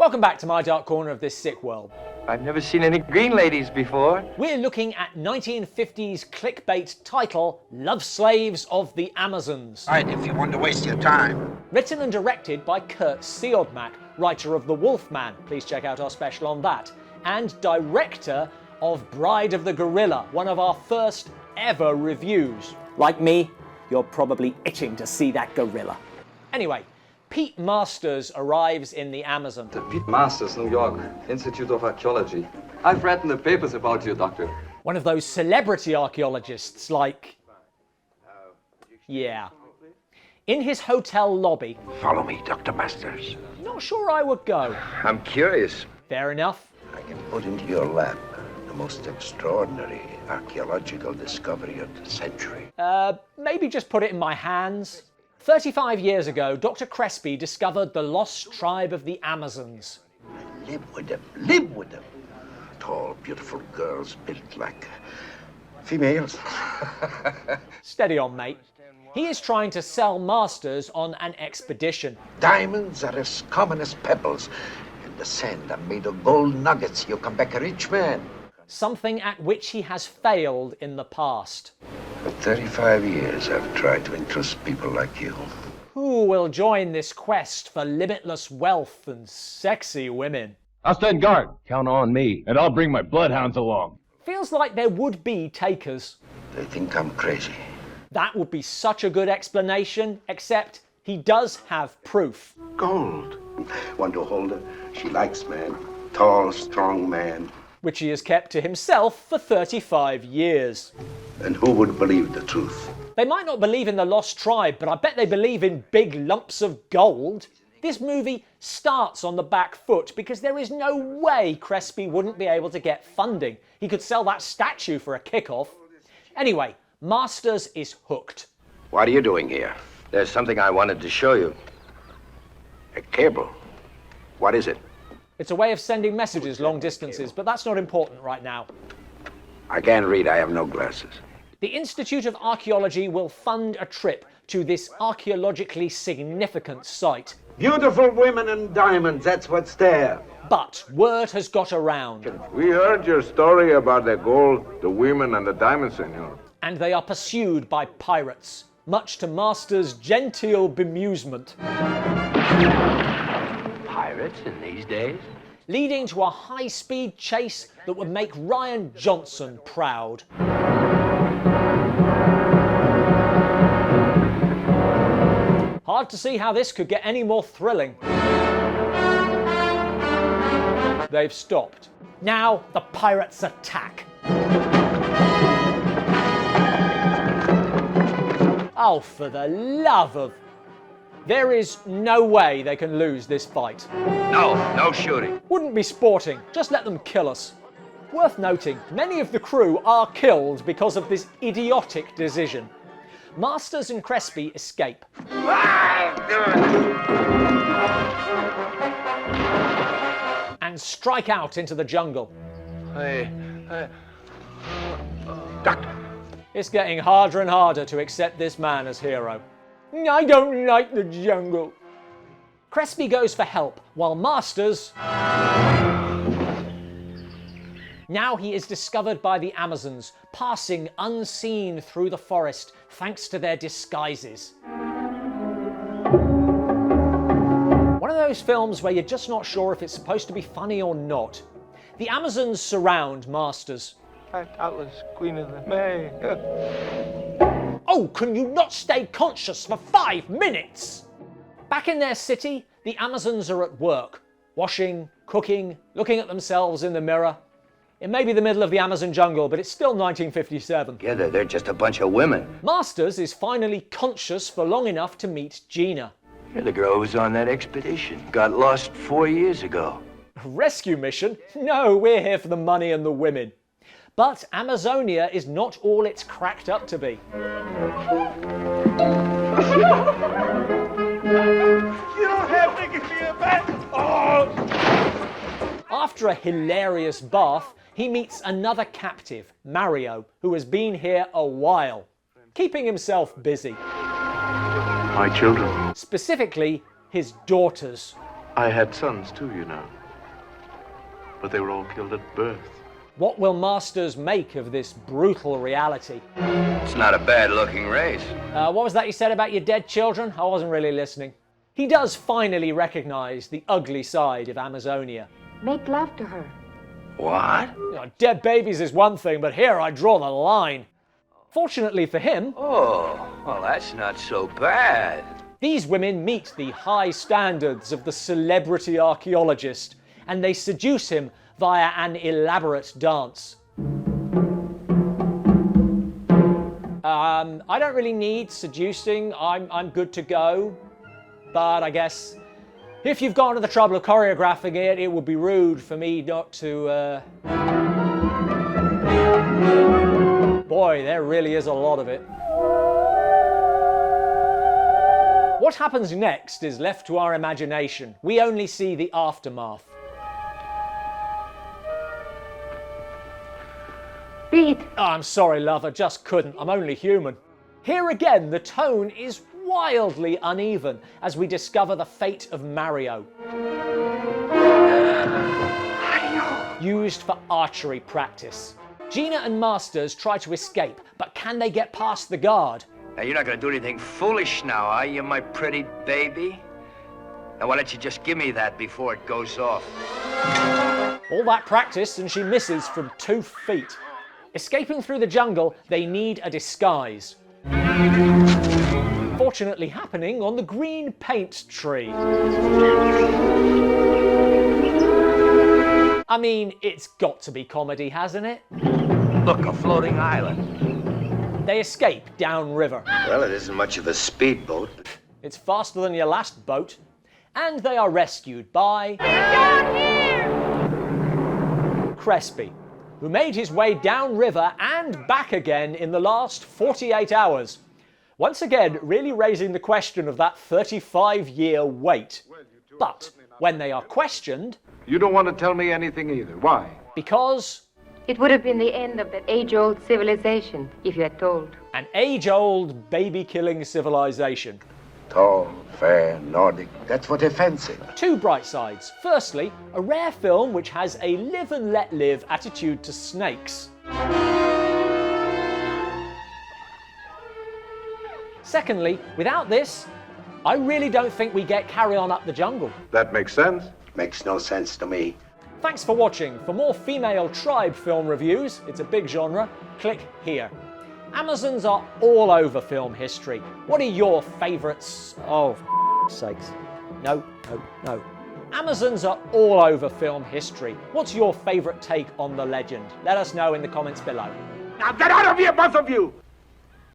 Welcome back to my dark corner of this sick world. I've never seen any green ladies before. We're looking at 1950s clickbait title, Love Slaves of the Amazons. All right, if you want to waste your time. Written and directed by Kurt Siodmak, writer of The Wolfman. Please check out our special on that. And director of Bride of the Gorilla, one of our first ever reviews. Like me, you're probably itching to see that gorilla. Anyway, Pete Masters arrives in the Amazon. Pete Masters, New York, Institute of Archaeology. I've read in the papers about you, Doctor. One of those celebrity archaeologists like... yeah. In his hotel lobby... Follow me, Dr. Masters. Not sure I would go. I'm curious. Fair enough. I can put into your lap the most extraordinary archaeological discovery of the century. Maybe just put it in my hands. 35 years ago, Dr. Crespi discovered the lost tribe of the Amazons. Live with them, live with them. Tall, beautiful girls built like females. Steady on, mate. He is trying to sell Masters on an expedition. Diamonds are as common as pebbles. In the sand are made of gold nuggets. You come back a rich man. Something at which he has failed in the past. For 35 years, I've tried to entrust people like you. Who will join this quest for limitless wealth and sexy women? I'll stand guard. Count on me. And I'll bring my bloodhounds along. Feels like there would be takers. They think I'm crazy. That would be such a good explanation, except he does have proof. Gold. Want to hold her? She likes man. Tall, strong man. Which he has kept to himself for 35 years. And who would believe the truth? They might not believe in the lost tribe, but I bet they believe in big lumps of gold. This movie starts on the back foot because there is no way Crespi wouldn't be able to get funding. He could sell that statue for a kickoff. Anyway, Masters is hooked. What are you doing here? There's something I wanted to show you. A cable. What is it? It's a way of sending messages long distances, but that's not important right now. I can't read. I have no glasses. The Institute of Archaeology will fund a trip to this archaeologically significant site. Beautiful women and diamonds, that's what's there. But word has got around. We heard your story about the gold, the women, and the diamonds, senor. And they are pursued by pirates, much to Masters' genteel bemusement. Pirates in these days? Leading to a high-speed chase that would make Ryan Johnson proud. Hard to see how this could get any more thrilling. They've stopped. Now the pirates attack. Oh, for the love of... There is no way they can lose this fight. No shooting. Wouldn't be sporting, just let them kill us. Worth noting, many of the crew are killed because of this idiotic decision. Masters and Crespi escape. And strike out into the jungle. Doctor. It's getting harder and harder to accept this man as hero. I don't like the jungle. Crespi goes for help, while Masters... Now he is discovered by the Amazons, passing unseen through the forest thanks to their disguises. One of those films where you're just not sure if it's supposed to be funny or not. The Amazons surround Masters. I was Queen of the May. Oh, can you not stay conscious for 5 minutes? Back in their city, the Amazons are at work. Washing, cooking, looking at themselves in the mirror. It may be the middle of the Amazon jungle, but it's still 1957. Yeah, they're just a bunch of women. Masters is finally conscious for long enough to meet Gina. You're the girl who was on that expedition. Got lost 4 years ago. A rescue mission? No, we're here for the money and the women. But Amazonia is not all it's cracked up to be. You don't have to give me a bath. Oh! After a hilarious bath, he meets another captive, Mario, who has been here a while, keeping himself busy. My children. Specifically, his daughters. I had sons too, you know. But they were all killed at birth. What will Masters make of this brutal reality? It's not a bad-looking race. What was that you said about your dead children? I wasn't really listening. He does finally recognise the ugly side of Amazonia. Make love to her. What? You know, dead babies is one thing, but here I draw the line. Fortunately for him, Oh, well, that's not so bad. these women meet the high standards of the celebrity archaeologist, and they seduce him via an elaborate dance. I don't really need seducing, I'm good to go, but I guess if you've gone to the trouble of choreographing it, it would be rude for me not to, Boy, there really is a lot of it. What happens next is left to our imagination. We only see the aftermath. Read. Oh, I'm sorry, love, I just couldn't. I'm only human. Here again, the tone is wildly uneven as we discover the fate of Mario. Used for archery practice. Gina and Masters try to escape, but can they get past the guard? Now, you're not gonna do anything foolish now, are you, my pretty baby? Now, why don't you just give me that before it goes off? All that practice and she misses from 2 feet. Escaping through the jungle, they need a disguise. Fortunately happening on the green paint tree. I mean, it's got to be comedy, hasn't it? Look, a floating island. They escape downriver. Well, it isn't much of a speedboat. It's faster than your last boat. And they are rescued by Crespi, who made his way downriver and back again in the last 48 hours. Once again, really raising the question of that 35-year wait. But when they are questioned... You don't want to tell me anything either. Why? Because... It would have been the end of that age-old civilization if you had told. An age-old baby-killing civilization. Tall, fair, Nordic. That's what they fancy. 2 bright sides. Firstly, a rare film which has a live and let live attitude to snakes. Secondly, without this, I really don't think we get Carry On Up the Jungle. That makes sense. Makes no sense to me. Thanks for watching. For more female tribe film reviews, it's a big genre, click here. Amazons are all over film history. What are your favourites? Oh, for sakes. No. Amazons are all over film history. What's your favourite take on the legend? Let us know in the comments below. Now get out of here, both of you!